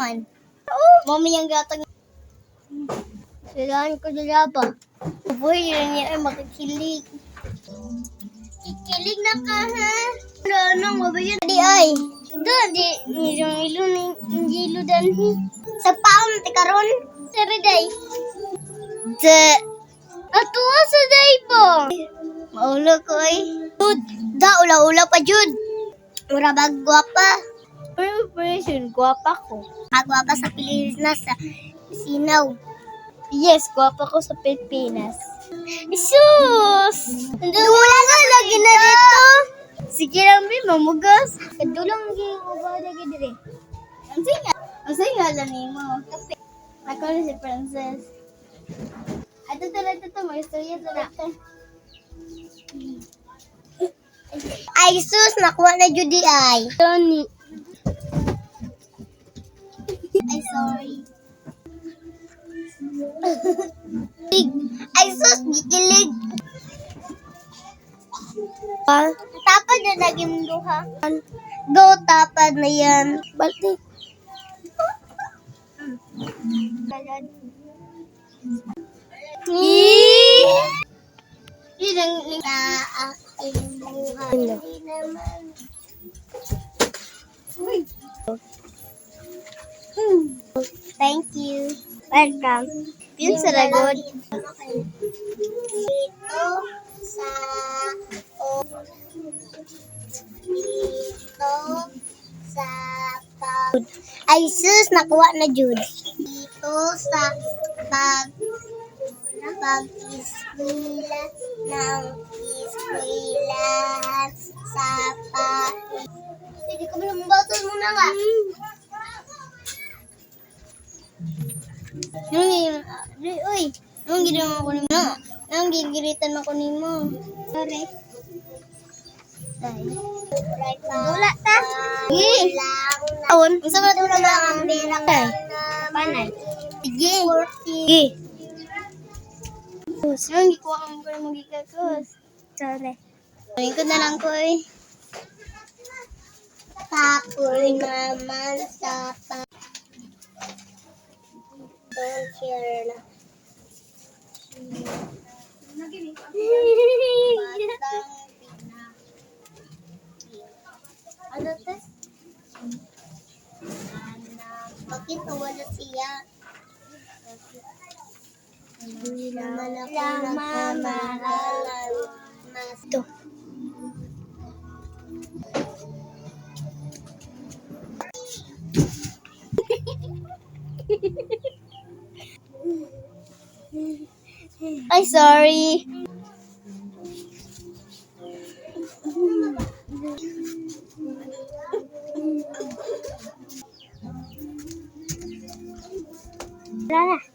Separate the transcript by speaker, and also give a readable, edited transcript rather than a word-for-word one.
Speaker 1: man. Mami yung gatang. Kailangan ko nila ba? Buhay yun niya ay makikilig. Kikilig na ka, ha? Ano, mabayan? Di ay. Doon, yung ilo danhi. Sa paon, tikaron. Sariday. Sa... Atuwa sa day po. Maulo ko ay. Jud, da, ula-ula pa, Jud. Mura ba gwapa? Preparation, gwapa ko. Gwapa sa Pilipinas, sa Sinaw. Yes, gwapa ko sa Pilipinas. Sus! Dula na lagi na dito. Sige lang, Bi, mamugas. Kadulang lagi mamugas lagi dire. Ang nga lang mo. Ako na si Princess. Ito, mag-istorya ito. Ay, sus, nakuha na Judy ay. Tony. Ay, sorry. Ay, sus, gikilig. Tapad na naging duha. Go, tapad na yan. Balik. Sa aking buhay naman. Thank you. Welcome. Yun sa lagod. Dito sa ay sus, nakuha na Jud. Dito sa pag-iskwela ng iskwilahan sa hindi ko binabautan muna nga. Uy, anong ginawa ko nimo? Anong gigiritan ako nimo? Sorry. Wala ta. Taon. Unsa man dula ang pera ka? Panay. Sige. Sige. Ang gikuha ang ko mo gikakos. Sorry. Ay ko na lang ko eh. Papoy naman sa don't share na. Ano to? Bakit wala siya? Hindi naman ako nagmamahalan. Ito. Ay, sorry. Wala na.